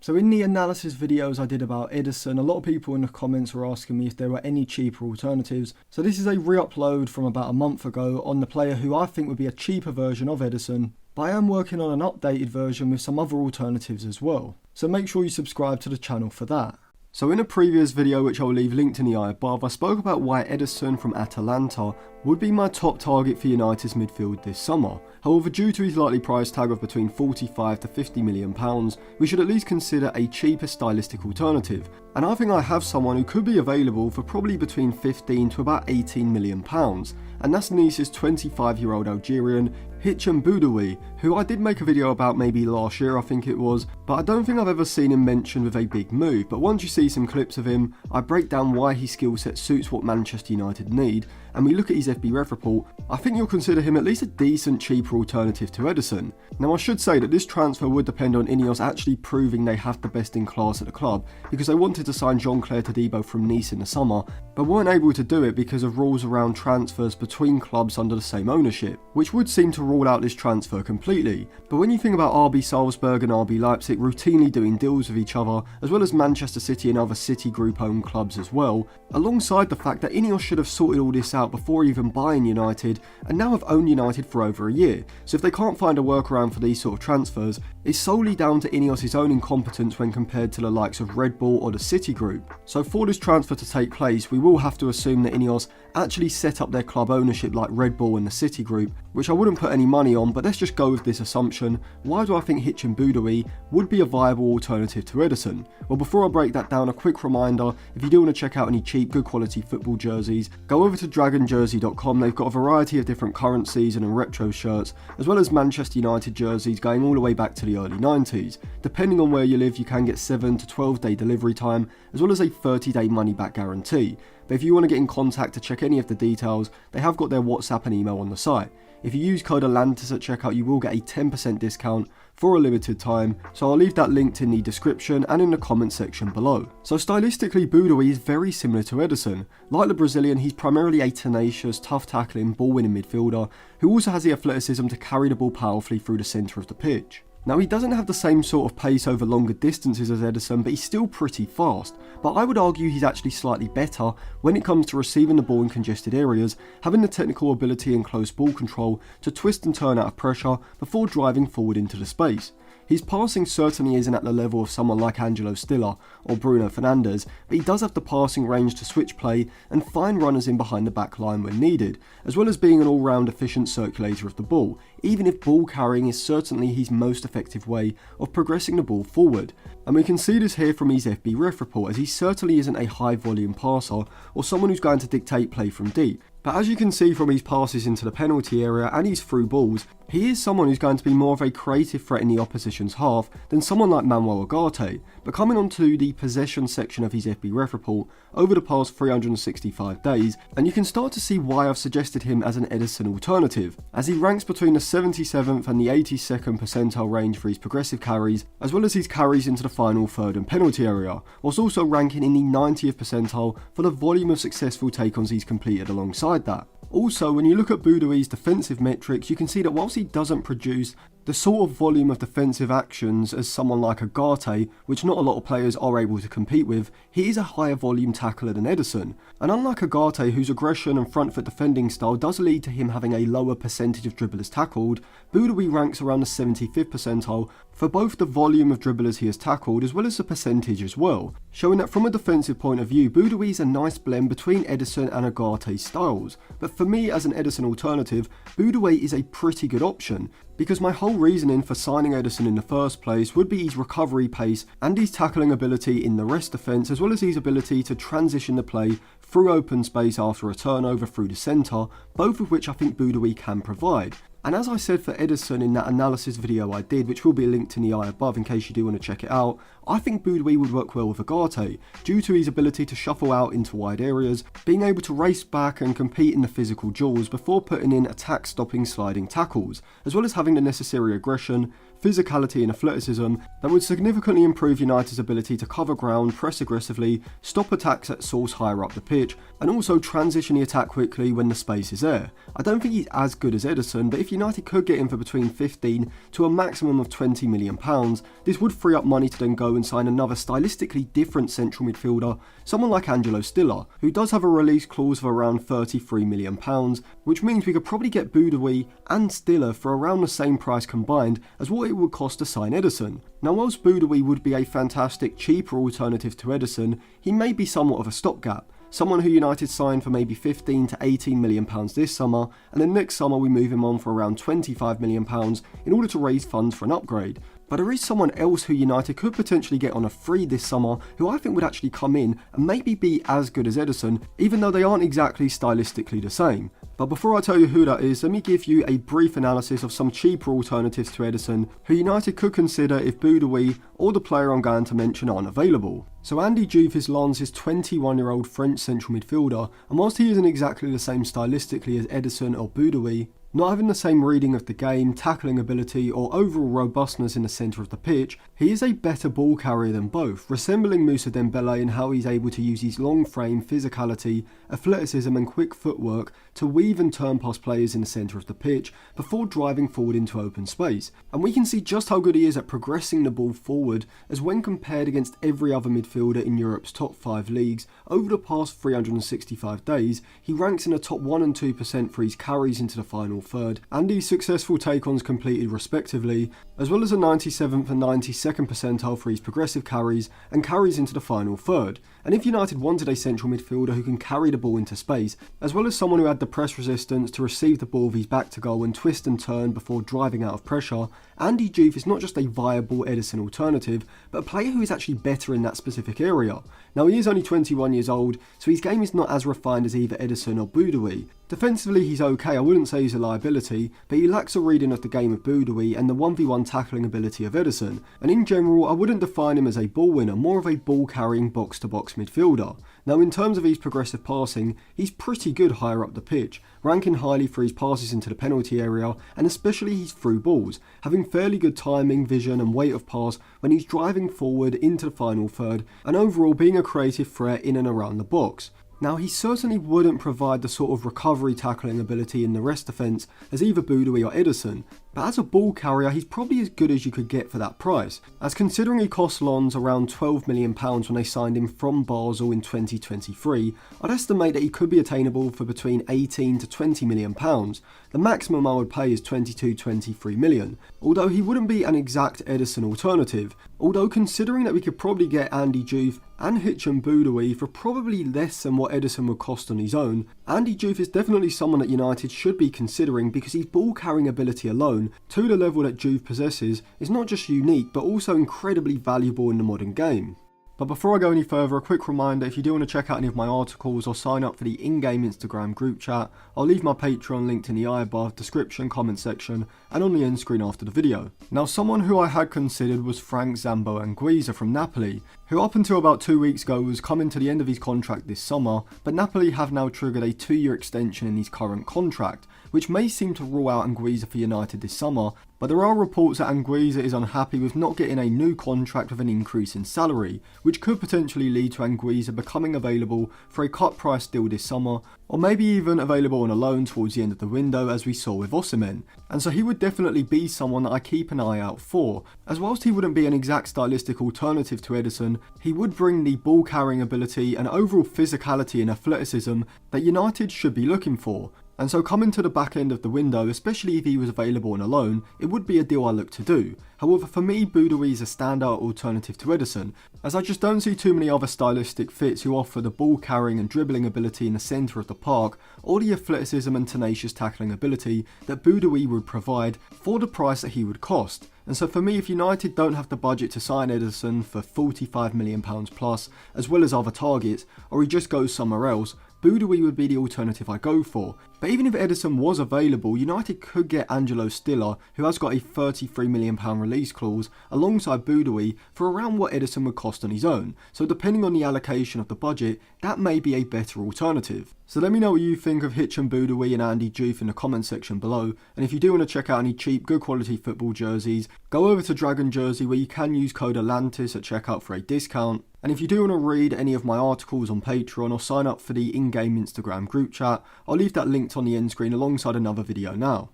So in the analysis videos I did about Ederson, a lot of people in the comments were asking me if there were any cheaper alternatives. So this is a re-upload from about a month ago on the player who I think would be a cheaper version of Ederson, but I am working on an updated version with some other alternatives as well. So make sure you subscribe to the channel for that. So in a previous video, which I'll leave linked in the eye above, I spoke about why Ederson from Atalanta would be my top target for United's midfield this summer. However, due to his likely price tag of between 45 to 50 million pounds, we should at least consider a cheaper stylistic alternative. And I think I have someone who could be available for probably between 15 to about 18 million pounds. And that's Nice's 25-year-old Algerian, Hicham Boudaoui, who I did make a video about maybe last year I think it was, but I don't think I've ever seen him mentioned with a big move. But once you see some clips of him, I break down why his skill set suits what Manchester United need, and we look at his FB ref report, I think you'll consider him at least a decent cheaper alternative to Ederson. Now I should say that this transfer would depend on Ineos actually proving they have the best in class at the club, because they wanted to sign Jean-Claire Todibo from Nice in the summer, but weren't able to do it because of rules around transfers between clubs under the same ownership, which would seem to rule out this transfer completely. But when you think about RB Salzburg and RB Leipzig routinely doing deals with each other, as well as Manchester City and other City Group owned clubs as well, alongside the fact that Ineos should have sorted all this out before even buying United, and now have owned United for over a year, so if they can't find a workaround for these sort of transfers, it's solely down to Ineos' own incompetence when compared to the likes of Red Bull or the City Group. So for this transfer to take place, we will have to assume that Ineos actually set up their club ownership like Red Bull and the City Group, which I wouldn't put any money on, but let's just go with this assumption. Why do I think Hicham Boudaoui would be a viable alternative to Ederson? Well, before I break that down, a quick reminder, if you do want to check out any cheap, good quality football jerseys, go over to dragonjersey.com. They've got a variety of different current season and retro shirts, as well as Manchester United jerseys going all the way back to the early 90s. Depending on where you live, you can get 7 to 12 day delivery time, as well as a 30-day money back guarantee. But if you want to get in contact to check any of the details, they have got their WhatsApp and email on the site. If you use code Atlantis at checkout, you will get a 10% discount for a limited time, so I'll leave that linked in the description and in the comment section below. So stylistically, Boudaoui is very similar to Ederson. Like the Brazilian, he's primarily a tenacious, tough tackling, ball-winning midfielder who also has the athleticism to carry the ball powerfully through the centre of the pitch. Now, he doesn't have the same sort of pace over longer distances as Ederson, but he's still pretty fast. But I would argue he's actually slightly better when it comes to receiving the ball in congested areas, having the technical ability and close ball control to twist and turn out of pressure before driving forward into the space. His passing certainly isn't at the level of someone like Angelo Stiller or Bruno Fernandes, but he does have the passing range to switch play and find runners in behind the back line when needed, as well as being an all-round efficient circulator of the ball, even if ball carrying is certainly his most effective way of progressing the ball forward. And we can see this here from his FB ref report, as he certainly isn't a high volume passer or someone who's going to dictate play from deep. But as you can see from his passes into the penalty area and his through balls, he is someone who's going to be more of a creative threat in the opposition's half than someone like Manuel Ugarte. But coming on to the possession section of his FB ref report over the past 365 days, and you can start to see why I've suggested him as an Ederson alternative, as he ranks between the 77th and the 82nd percentile range for his progressive carries, as well as his carries into the final third and penalty area, whilst also ranking in the 90th percentile for the volume of successful take-ons he's completed alongside that. Also, when you look at Boudaoui's defensive metrics, you can see that whilst he doesn't produce the sort of volume of defensive actions as someone like Ugarte, which not a lot of players are able to compete with, he is a higher volume tackler than Ederson. And unlike Ugarte, whose aggression and front foot defending style does lead to him having a lower percentage of dribblers tackled, Boudaoui ranks around the 75th percentile for both the volume of dribblers he has tackled as well as the percentage as well, showing that from a defensive point of view, Boudaoui is a nice blend between Ederson and Ugarte's styles. But for me, as an Ederson alternative, Boudaoui is a pretty good option, because my whole reasoning for signing Ederson in the first place would be his recovery pace and his tackling ability in the rest defence, as well as his ability to transition the play through open space after a turnover through the centre, both of which I think Boudaoui can provide. And as I said for Ederson in that analysis video I did, which will be linked in the eye above in case you do want to check it out, I think Boudaoui would work well with Ugarte, due to his ability to shuffle out into wide areas, being able to race back and compete in the physical duels before putting in attack-stopping sliding tackles, as well as having the necessary aggression, physicality and athleticism that would significantly improve United's ability to cover ground, press aggressively, stop attacks at source higher up the pitch, and also transition the attack quickly when the space is there. I don't think he's as good as Ederson, but if United could get him for between 15 to a maximum of £20 million, this would free up money to then go and sign another stylistically different central midfielder, someone like Angelo Stiller, who does have a release clause of around £33 million, which means we could probably get Boudaoui and Stiller for around the same price combined as what it would cost to sign Ederson. Now, whilst Boudaoui would be a fantastic, cheaper alternative to Ederson, he may be somewhat of a stopgap. Someone who United signed for maybe £15 to £18 million this summer, and then next summer we move him on for around £25 million in order to raise funds for an upgrade. But there is someone else who United could potentially get on a free this summer who I think would actually come in and maybe be as good as Ederson, even though they aren't exactly stylistically the same. But before I tell you who that is, let me give you a brief analysis of some cheaper alternatives to Ederson who United could consider if Boudaoui or the player I'm going to mention aren't available. So Andy Diouf is Lens's 21-year-old French central midfielder, and whilst he isn't exactly the same stylistically as Ederson or Boudaoui, not having the same reading of the game, tackling ability or overall robustness in the centre of the pitch, he is a better ball carrier than both, resembling Moussa Dembele in how he's able to use his long frame, physicality, athleticism and quick footwork to weave and turn past players in the centre of the pitch before driving forward into open space. And we can see just how good he is at progressing the ball forward, as when compared against every other midfielder in Europe's top 5 leagues, over the past 365 days, he ranks in the top 1 and 2% for his carries into the final third, and his successful take-ons completed respectively, as well as a 97th and 92nd percentile for his progressive carries and carries into the final third. And if United wanted a central midfielder who can carry the ball into space, as well as someone who had the press resistance to receive the ball with his back to goal and twist and turn before driving out of pressure, Andy Diouf is not just a viable Ederson alternative, but a player who is actually better in that specific area. Now, he is only 21 years old, so his game is not as refined as either Ederson or Boudaoui. Defensively he's okay, I wouldn't say he's a liability, but he lacks a reading of the game of Boudaoui and the 1v1 tackling ability of Ederson, and in general I wouldn't define him as a ball winner, more of a ball carrying box to box midfielder. Now, in terms of his progressive passing, he's pretty good higher up the pitch, ranking highly for his passes into the penalty area and especially his through balls, having fairly good timing, vision and weight of pass when he's driving forward into the final third, and overall being a creative threat in and around the box. Now, he certainly wouldn't provide the sort of recovery tackling ability in the rest defence as either Boudaoui or Ederson, but as a ball carrier he's probably as good as you could get for that price, as considering he cost Lens around £12 million when they signed him from Basel in 2023, I'd estimate that he could be attainable for between £18 to £20 million. The maximum I would pay is £22-23 million, although he wouldn't be an exact Ederson alternative, although considering that we could probably get Andy Diouf and Hicham Boudaoui for probably less than what Ederson would cost on his own, Andy Diouf is definitely someone that United should be considering because his ball carrying ability alone, to the level that Diouf possesses, is not just unique but also incredibly valuable in the modern game. But before I go any further, a quick reminder, if you do want to check out any of my articles or sign up for the in-game Instagram group chat, I'll leave my Patreon linked in the eye above, description, comment section, and on the end screen after the video. Now, someone who I had considered was Frank Zambo Anguissa from Napoli, who up until about 2 weeks ago was coming to the end of his contract this summer, but Napoli have now triggered a 2-year extension in his current contract, which may seem to rule out Anguissa for United this summer, but there are reports that Anguissa is unhappy with not getting a new contract with an increase in salary, which could potentially lead to Anguissa becoming available for a cut price deal this summer, or maybe even available on a loan towards the end of the window as we saw with Osimhen. And so he would definitely be someone that I keep an eye out for, as whilst he wouldn't be an exact stylistic alternative to Ederson, he would bring the ball carrying ability and overall physicality and athleticism that United should be looking for. And so coming to the back end of the window, especially if he was available on a loan, it would be a deal I look to do. However, for me, Boudaoui is a standout alternative to Ederson, as I just don't see too many other stylistic fits who offer the ball carrying and dribbling ability in the centre of the park, or the athleticism and tenacious tackling ability that Boudaoui would provide for the price that he would cost. And so for me, if United don't have the budget to sign Ederson for £45 million plus, as well as other targets, or he just goes somewhere else, Boudaoui would be the alternative I go for. But even if Ederson was available, United could get Angelo Stiller, who has got a £33 million release clause, alongside Boudaoui for around what Ederson would cost on his own. So depending on the allocation of the budget, that may be a better alternative. So let me know what you think of Hicham Boudaoui and Andy Diouf in the comment section below, and if you do want to check out any cheap, good quality football jerseys, Go over to Dragon Jersey where you can use code Atlantis at checkout for a discount. And if you do want to read any of my articles on Patreon or sign up for the in-game Instagram group chat, I'll leave that linked on the end screen alongside another video now.